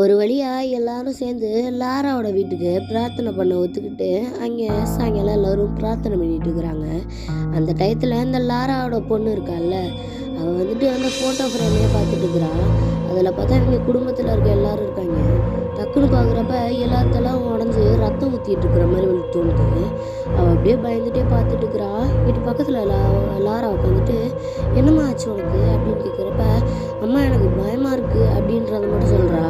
ஒரு வழியாக எல்லாரும் சேர்ந்து லாராவோட வீட்டுக்கு பிரார்த்தனை பண்ண ஒத்துக்கிட்டு அங்கே சாயங்காலம் எல்லோரும் பிரார்த்தனை பண்ணிட்டு இருக்கிறாங்க. அந்த டயத்தில் இந்த லாராவோட பொண்ணு இருக்கால்ல, அவள் வந்துட்டு அந்த ஃபோட்டோ ஃப்ரேமையே பார்த்துட்டு இருக்கிறான். அதில் பார்த்தா இவங்க குடும்பத்தில் இருக்க எல்லாரும் இருக்காங்க. டக்குன்னு பார்க்குறப்ப எல்லாத்தெல்லாம் உடஞ்சி ரத்தம் ஊற்றிட்டு இருக்கிற மாதிரி அவளுக்கு தோணுது. அவள் அப்படியே பயந்துகிட்டே பார்த்துட்டு இருக்கிறா. வீட்டு பக்கத்தில் லாரா உட்காந்துட்டு என்னம்மா ஆச்சு உனக்கு அப்படின்னு கேட்குறப்ப, அம்மா எனக்கு பயமாக இருக்குது அப்படின்றத மட்டும் சொல்கிறா.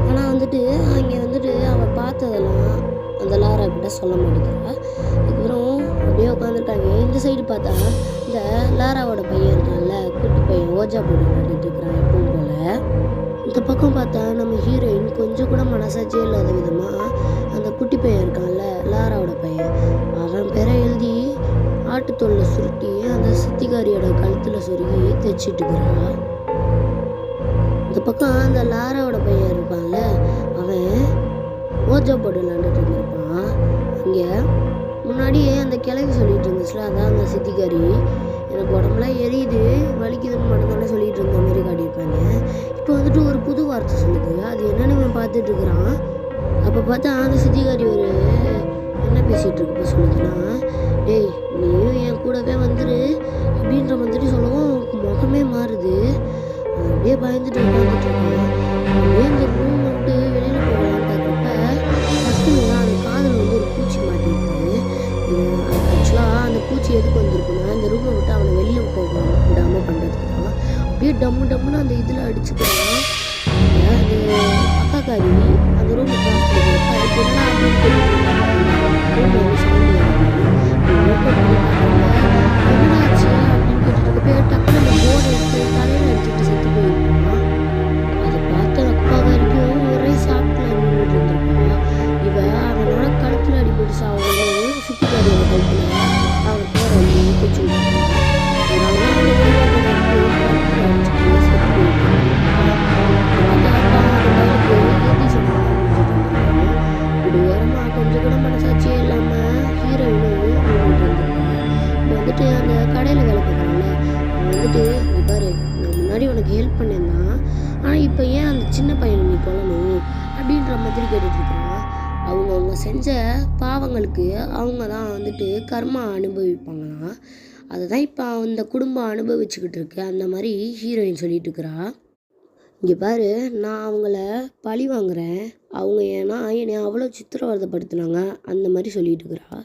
ஆனால் வந்துட்டு அங்கே வந்துட்டு அவள் பார்த்ததெல்லாம் அந்த லாரா கிட்ட சொல்ல மாட்டேங்கிறா. அதுக்கப்புறம் அப்படியே உட்காந்துருக்காங்க. இந்த சைடு பார்த்தா இந்த லாராவோட பையன் இருக்கான்ல, குட்டி பையன் ஓஜா போட்டு விளையாடிட்டு இருக்கிறான் எப்பவும் போல். இந்த பக்கம் பார்த்தா நம்ம ஹீரோயின் கொஞ்சம் கூட மனசாட்சியே இல்லாத விதமாக அந்த குட்டி பையன் இருக்கான்ல, லாராவோட பையன், அவன் பேரை எழுதி ஆட்டுத்தோலில் சுருட்டி அந்த சித்திகாரியோட கழுத்தில் சொருகி தைச்சிட்டு இருக்கிறா. இந்த பக்கம் அந்த லாராவோட பையன் இருப்பான்ல, அவன் ஓஜா போட்டு விளாண்டுட்டு இருந்திருப்பான். அங்கே முன்னாடியே அந்த கிழவி சொல்லிட்டு இருந்துச்சுல, அதான் அந்த சித்திகாரி, எனக்கு உடம்புலாம் எரியுது வலிக்குதுன்னு மட்டும்தானே சொல்லிட்டு இருந்த மாதிரி காட்டியிருப்பாங்க. இப்போ வந்துட்டு ஒரு புது வார்த்தை சொல்லுது. அது என்னன்னு இவன் பார்த்துட்டு இருக்கிறான். அப்போ பார்த்தா அந்த சித்திகாரி ஒரு என்ன பேசிகிட்டு இருக்கப்ப சொல்லுதுன்னா, டேய் நீயும் என் கூடவே வந்துரு அப்படின்ற மாதிரி சொல்லவும் முகமே மாறுது. அப்படியே பயந்துட்டு உட்காந்துட்டு இருக்கான். அப்படியே அந்த ரூம் விட்டு வெளியில் போகலான்னு பார்க்குறப்ப டக்குன்னு அந்த காதில் வந்து ஒரு பூச்சி மாட்டிருக்கு. ஆக்சுவலாக அந்த பூச்சி எதுக்கு வந்திருக்குன்னா, இந்த ரூமை விட்டு அவனை வெளியில் போக விடாமல் பண்ணுறதுக்கு தான். அப்படியே டம்முன்னு அந்த இதில் அடிச்சுக்கிறான். அந்த அக்காக்காரி அந்த ரூமை கிராஸ் பண்ணுறப்ப அதுக்கு என்ன அப்படின்னு ரூம் வந்து சவுண்ட் என்னடாச்சு அப்படின்னு கேட்டுட்டு டக்குனு அந்த போர்டை எடுத்து தலையில் அடிச்சுட்டு செத்து போயிருப்பான். அதை பார்த்த அக்காக்காரிக்கும் ஒரே சாப்பிட்டு நின்றுட்டு இருந்திருப்பான். இவன் அவனோட கழுத்தில் அடிபட்டு சாவுன்னு சித்திகாரியோட கழுத்தில் அவன் பேரை குச்சி விட்டுருப்பான். இப்படி ஓரமாக கொஞ்சம் கூட மனசாட்சியே இல்லாமல் ஹீரோயினும் இப்போ வந்துட்டு அந்த கடையில் வேலை பார்க்குறாங்கல்ல, அவன் வந்துட்டு நீ பாரு, நான் முன்னாடி உனக்கு ஹெல்ப் பண்ணியிருந்தான், ஆனால் இப்போ ஏன் அந்த சின்ன பையனை நீ கொல்லணும் அப்படின்ற மாதிரி கேட்டுட்ருக்கான். அவங்க செஞ்ச பாவங்களுக்கு அவங்க தான் வந்துட்டு கர்மா அனுபவிப்பாங்களாம். அதை தான் இப்போ அந்த குடும்பம் அனுபவிச்சுக்கிட்டு இருக்கு. அந்த மாதிரி ஹீரோயின் சொல்லிட்டு இருக்கிறா. இங்கே பாரு, நான் அவங்கள பழி வாங்குறேன், அவங்க ஏன்னா என்னை அவ்வளோ சித்திரவதைப்படுத்தினாங்க அந்த மாதிரி சொல்லிட்டு இருக்கிறா.